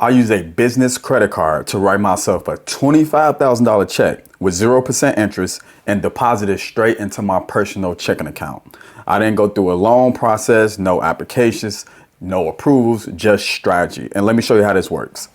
I use a business credit card to write myself a $25,000 check with 0% interest and deposit it straight into my personal checking account. I didn't go through a loan process, no applications, no approvals, just strategy. And let me show you how this works.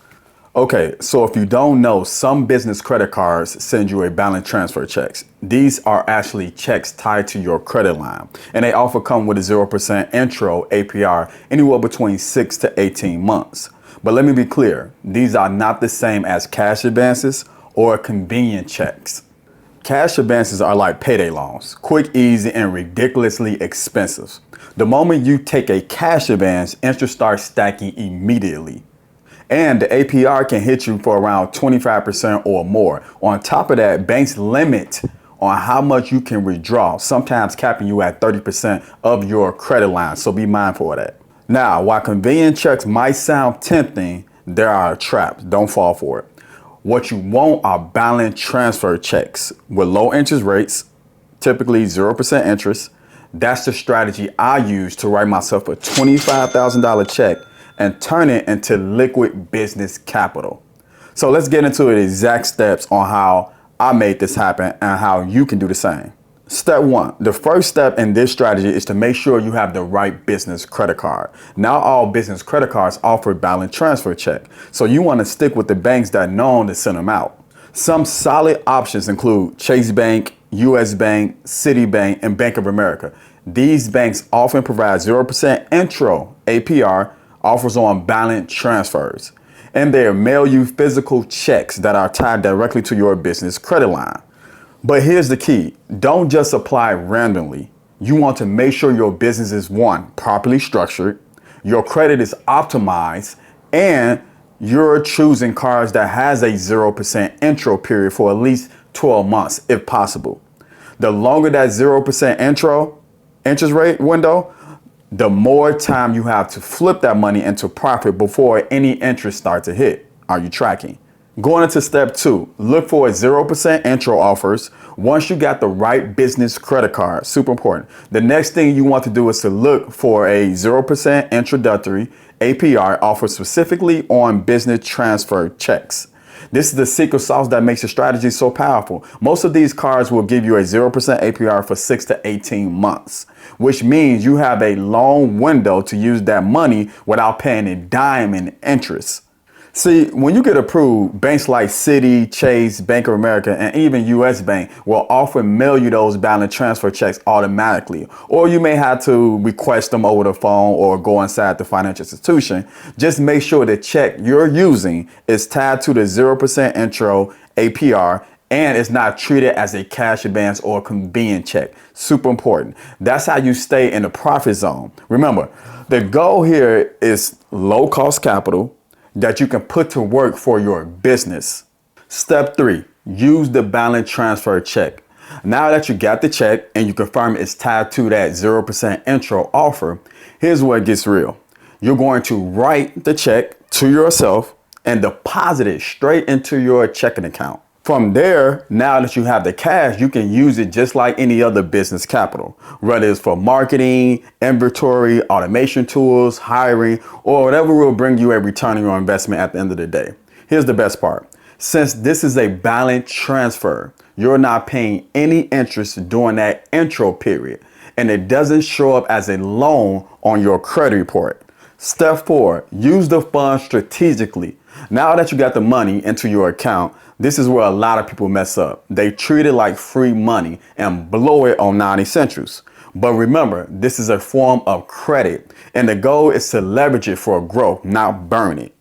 Okay, so if you don't know, some business credit cards send you a balance transfer checks. These are actually checks tied to your credit line, and they often come with a 0% intro APR anywhere between 6 to 18 months. But let me be clear, these are not the same as cash advances or convenient checks. Cash advances are like payday loans, quick, easy, and ridiculously expensive. The moment you take a cash advance, interest starts stacking immediately. And the APR can hit you for around 25% or more. On top of that, banks limit on how much you can withdraw, sometimes capping you at 30% of your credit line. So be mindful of that. Now, while convenient checks might sound tempting, there are traps. Don't fall for it. What you want are balance transfer checks with low interest rates, typically 0% interest. That's the strategy I use to write myself a $25,000 check and turn it into liquid business capital. So let's get into the exact steps on how I made this happen and how you can do the same. Step one, the first step in this strategy is to make sure you have the right business credit card. Not all business credit cards offer balance transfer check, so you want to stick with the banks that are known to send them out. Some solid options include Chase Bank, US Bank, Citibank, and Bank of America. These banks often provide 0% intro APR offers on balance transfers, and they'll mail you physical checks that are tied directly to your business credit line. But here's the key. Don't just apply randomly. You want to make sure your business is, one, properly structured, your credit is optimized, and you're choosing cards that has a 0% intro period for at least 12 months if possible. The longer that 0% intro interest rate window, the more time you have to flip that money into profit before any interest starts to hit. Are you tracking? Going into step two, look for 0% intro offers once you got the right business credit card. Super important. The next thing you want to do is to look for a 0% introductory APR offer specifically on business transfer checks. This is the secret sauce that makes the strategy so powerful. Most of these cards will give you a 0% APR for 6 to 18 months, which means you have a long window to use that money without paying a dime in interest. See, when you get approved, banks like Citi, Chase, Bank of America, and even US Bank will often mail you those balance transfer checks automatically. Or you may have to request them over the phone or go inside the financial institution. Just make sure the check you're using is tied to the 0% intro APR and it's not treated as a cash advance or convenient check. Super important. That's how you stay in the profit zone. Remember, the goal here is low cost capital that you can put to work for your business. Step three, use the balance transfer check. Now that you got the check and you confirm it's tied to that 0% intro offer, here's where it gets real. You're going to write the check to yourself and deposit it straight into your checking account. From there, now that you have the cash, you can use it just like any other business capital, whether it's for marketing, inventory, automation tools, hiring, or whatever will bring you a return on your investment at the end of the day. Here's the best part. Since this is a balance transfer, you're not paying any interest during that intro period, and it doesn't show up as a loan on your credit report. Step four, use the funds strategically. Now that you got the money into your account, this is where a lot of people mess up. They treat it like free money and blow it on non-essentials. But remember, this is a form of credit, and the goal is to leverage it for growth, not burn it.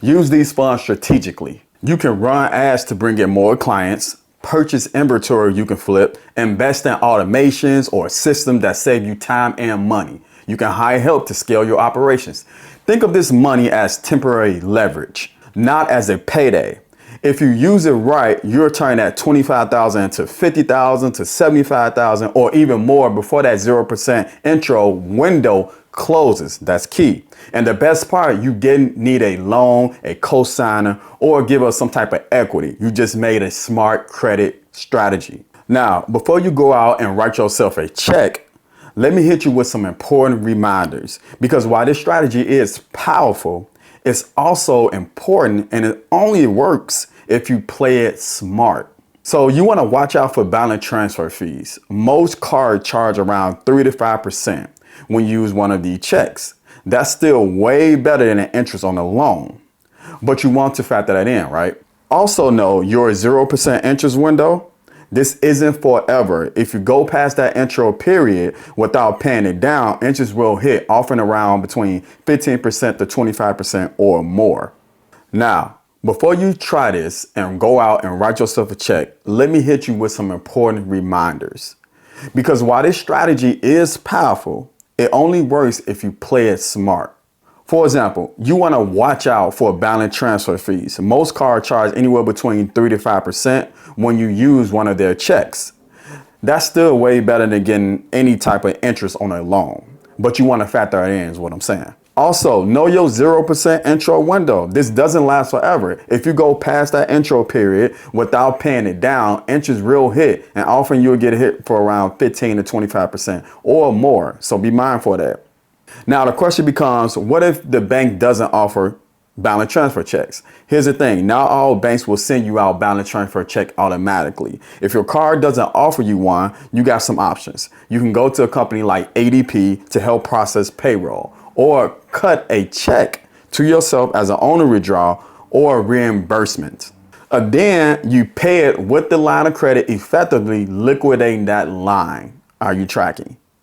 Use these funds strategically. You can run ads to bring in more clients, purchase inventory you can flip, invest in automations or systems that save you time and money. You can hire help to scale your operations. Think of this money as temporary leverage, not as a payday. If you use it right, you're turning that $25,000 to $50,000 to $75,000 or even more before that 0% intro window closes. That's key. And the best part, you didn't need a loan, a co-signer, or give us some type of equity. You just made a smart credit strategy. Now, before you go out and write yourself a check, let me hit you with some important reminders, because while this strategy is powerful, It's also important, and it only works if you play it smart. So you want to watch out for balance transfer fees. Most cards charge around 3 to 5% when you use one of these checks. That's still way better than the interest on a loan, but you want to factor that in, right? Also know your 0% interest window. This isn't forever. If you go past that intro period without paying it down, interest will hit, often around between 15% to 25% or more. Now, before you try this and go out and write yourself a check, let me hit you with some important reminders. Because while this strategy is powerful, it only works if you play it smart. For example, you want to watch out for balance transfer fees. Most cards charge anywhere between 3 to 5% when you use one of their checks. That's still way better than getting any type of interest on a loan, but you want to factor it in is what I'm saying. Also, know your 0% intro window. This doesn't last forever. If you go past that intro period without paying it down, interest will hit, and often you'll get hit for around 15 to 25% or more. So be mindful of that. Now, the question becomes, what if the bank doesn't offer balance transfer checks? Here's the thing. Not all banks will send you out balance transfer check automatically. If your card doesn't offer you one, you got some options. You can go to a company like ADP to help process payroll, or cut a check to yourself as an owner withdrawal or reimbursement. Then you pay it with the line of credit, effectively liquidating that line. Are you tracking?